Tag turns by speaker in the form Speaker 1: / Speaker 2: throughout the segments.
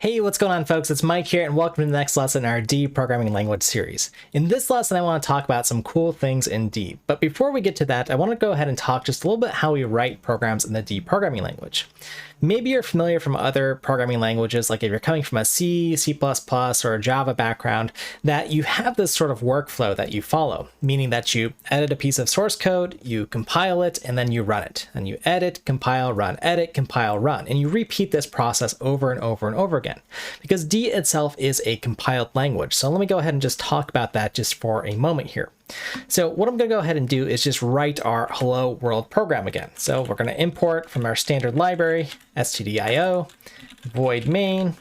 Speaker 1: Hey, what's going on, folks? It's Mike here, and welcome to the next lesson in our D programming language series. In this lesson, I want to talk about some cool things in D. But before we get to that, I want to go ahead and talk just a little bit how we write programs in the D programming language. Maybe you're familiar from other programming languages, like if you're coming from a C, C++, or a Java background, that you have this sort of workflow that you follow, meaning that you edit a piece of source code, you compile it, and then you run it. And you edit, compile, run, edit, compile, run. And you repeat this process over and over and over again, because D itself is a compiled language. So let me go ahead and just talk about that just for a moment here. So what I'm going to go ahead and do is just write our hello world program again. So we're going to import from our standard library, stdio, void main,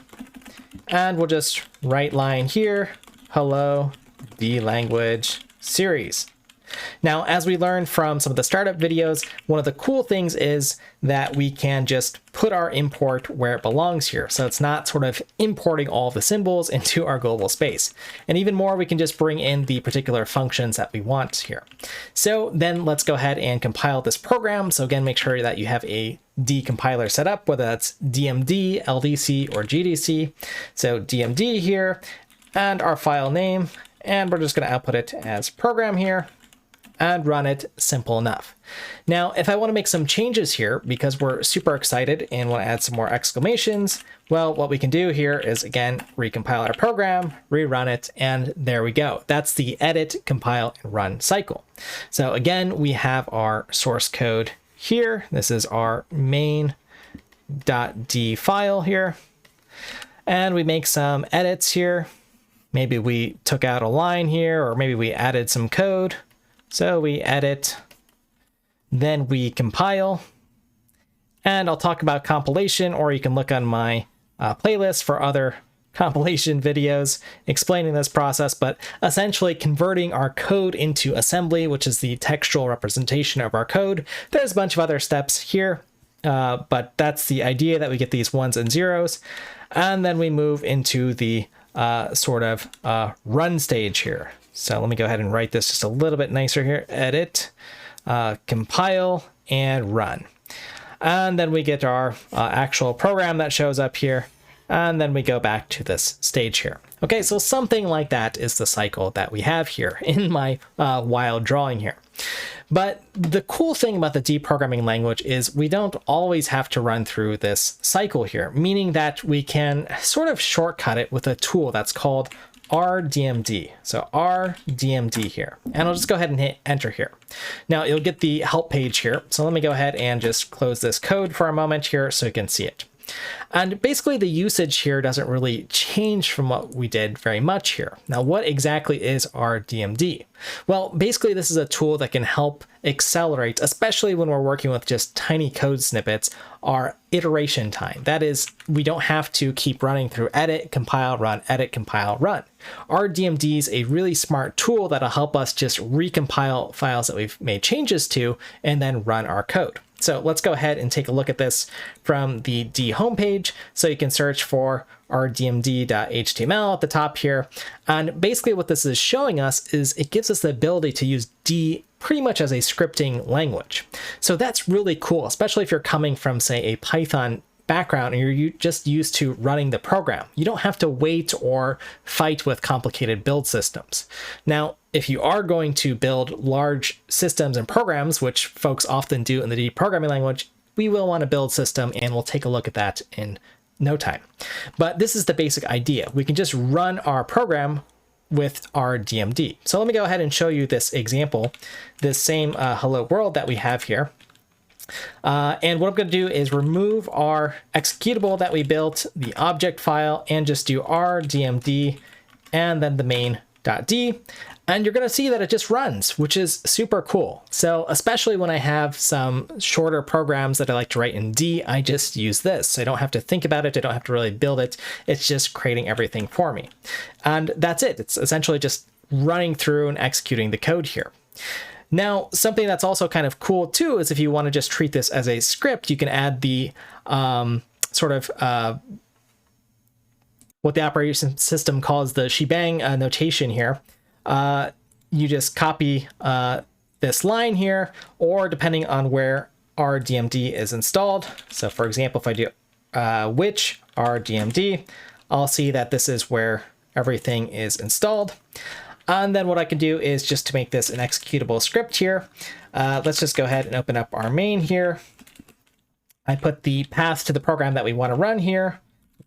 Speaker 1: and we'll just write line here, hello, D language series. Now, as we learned from some of the startup videos, one of the cool things is that we can just put our import where it belongs here. So it's not sort of importing all of the symbols into our global space. And even more, we can just bring in the particular functions that we want here. So then let's go ahead and compile this program. So again, make sure that you have a D compiler set up, whether that's Rdmd, LDC, or GDC. So Rdmd here, and our file name, and we're just going to output it as program here, and run it. Simple enough. Now, if I want to make some changes here, because we're super excited and want to add some more exclamations, well, what we can do here is, again, recompile our program, rerun it, and there we go. That's the edit, compile, and run cycle. So again, we have our source code here. This is our main.d file here. And we make some edits here. Maybe we took out a line here, or maybe we added some code. So we edit, then we compile, and I'll talk about compilation, or you can look on my playlist for other compilation videos explaining this process, but essentially converting our code into assembly, which is the textual representation of our code. There's a bunch of other steps here, but that's the idea, that we get these ones and zeros, and then we move into the run stage here. So let me go ahead and write this just a little bit nicer here. Edit, compile, and run. And then we get our actual program that shows up here. And then we go back to this stage here. Okay, so something like that is the cycle that we have here in my wild drawing here. But the cool thing about the D programming language is we don't always have to run through this cycle here, meaning that we can sort of shortcut it with a tool that's called Rdmd. So Rdmd here. And I'll just go ahead and hit enter here. Now you'll get the help page here. So let me go ahead and just close this code for a moment here so you can see it. And basically the usage here doesn't really change from what we did very much here. Now, what exactly is Rdmd? Well, basically this is a tool that can help accelerate, especially when we're working with just tiny code snippets, our iteration time. That is, we don't have to keep running through edit, compile, run, edit, compile, run. Rdmd is a really smart tool that'll help us just recompile files that we've made changes to and then run our code. So let's go ahead and take a look at this from the D homepage. So you can search for rdmd.html at the top here. And basically what this is showing us is it gives us the ability to use D pretty much as a scripting language. So that's really cool, especially if you're coming from, say, a Python background and you're just used to running the program. You don't have to wait or fight with complicated build systems. Now, if you are going to build large systems and programs, which folks often do in the D programming language, we will want to build system, and we'll take a look at that in no time. But this is the basic idea. We can just run our program with our Rdmd. So let me go ahead and show you this example, this same hello world that we have here. And what I'm going to do is remove our executable that we built, the object file, and just do rdmd and then the main.d. And you're going to see that it just runs, which is super cool. So especially when I have some shorter programs that I like to write in D, I just use this. I don't have to think about it. I don't have to really build it. It's just creating everything for me. And that's it. It's essentially just running through and executing the code here. Now, something that's also kind of cool too is if you want to just treat this as a script, you can add the what the operating system calls the Shebang notation here. You just copy this line here, or depending on where Rdmd is installed. So for example, if I do which Rdmd, I'll see that this is where everything is installed. And then what I can do is just to make this an executable script here, let's just go ahead and open up our main here. I put the path to the program that we want to run here,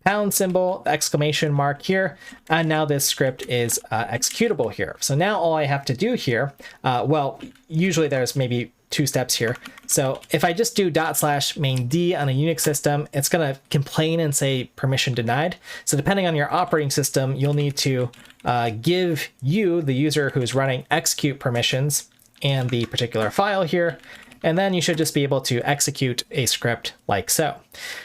Speaker 1: pound symbol, exclamation mark here, and now this script is executable here. So now all I have to do here, well, usually there's maybe 2 steps here. So if I just do /main_d on a Unix system, it's going to complain and say permission denied. So depending on your operating system, you'll need to give you, the user who's running, execute permissions and the particular file here. And then you should just be able to execute a script like so.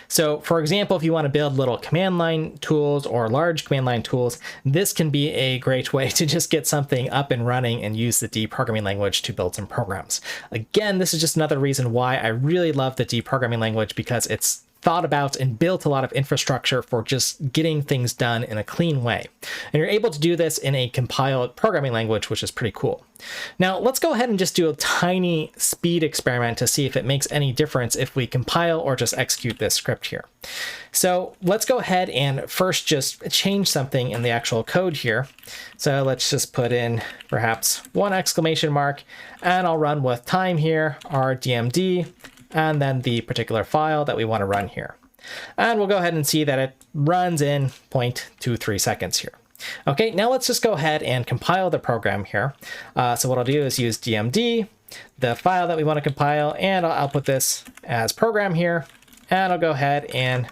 Speaker 1: So for example, if you want to build little command line tools or large command line tools, this can be a great way to just get something up and running and use the D programming language to build some programs. Again, this is just another reason why I really love the D programming language, because it's thought about and built a lot of infrastructure for just getting things done in a clean way. And you're able to do this in a compiled programming language, which is pretty cool. Now let's go ahead and just do a tiny speed experiment to see if it makes any difference if we compile or just execute this script here. So let's go ahead and first just change something in the actual code here. So let's just put in perhaps 1 exclamation mark, and I'll run with time here, Rdmd, and then the particular file that we want to run here. And we'll go ahead and see that it runs in 0.23 seconds here. Okay, now let's just go ahead and compile the program here. So what I'll do is use dmd, the file that we want to compile, and I'll output this as program here. And I'll go ahead and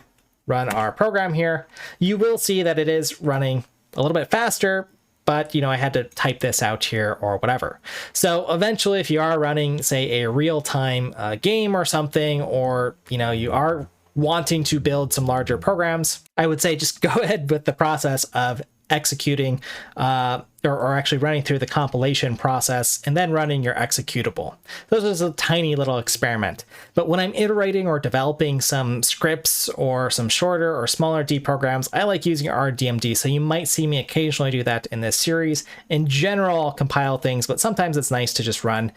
Speaker 1: run our program here. You will see that it is running a little bit faster, but I had to type this out here or whatever. So eventually, if you are running, say, a real-time game or something, or you are wanting to build some larger programs, I would say just go ahead with the process of executing or actually running through the compilation process and then running your executable. This is a tiny little experiment. But when I'm iterating or developing some scripts or some shorter or smaller D programs, I like using Rdmd. So you might see me occasionally do that in this series. In general, I'll compile things, but sometimes it's nice to just run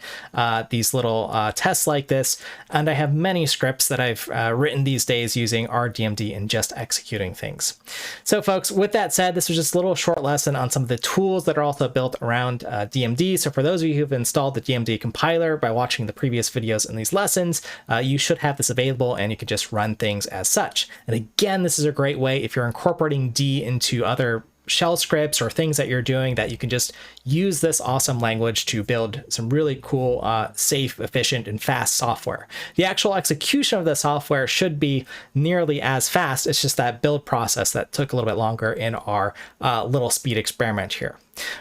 Speaker 1: these little tests like this. And I have many scripts that I've written these days using Rdmd and just executing things. So folks, with that said, this was just a little short lesson on some of the tools that are also built around DMD. So for those of you who've installed the DMD compiler by watching the previous videos in these lessons, you should have this available and you can just run things as such. And again, this is a great way if you're incorporating D into other shell scripts or things that you're doing, that you can just use this awesome language to build some really cool, safe, efficient, and fast software. The actual execution of the software should be nearly as fast. It's just that build process that took a little bit longer in our little speed experiment here.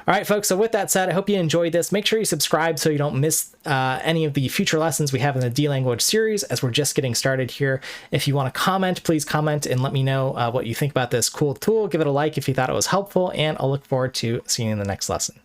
Speaker 1: All right, folks, so with that said, I hope you enjoyed this. Make sure you subscribe so you don't miss any of the future lessons we have in the D language series, as we're just getting started here. If you want to comment, please comment and let me know what you think about this cool tool. Give it a like if you thought it was helpful, and I'll look forward to seeing you in the next lesson.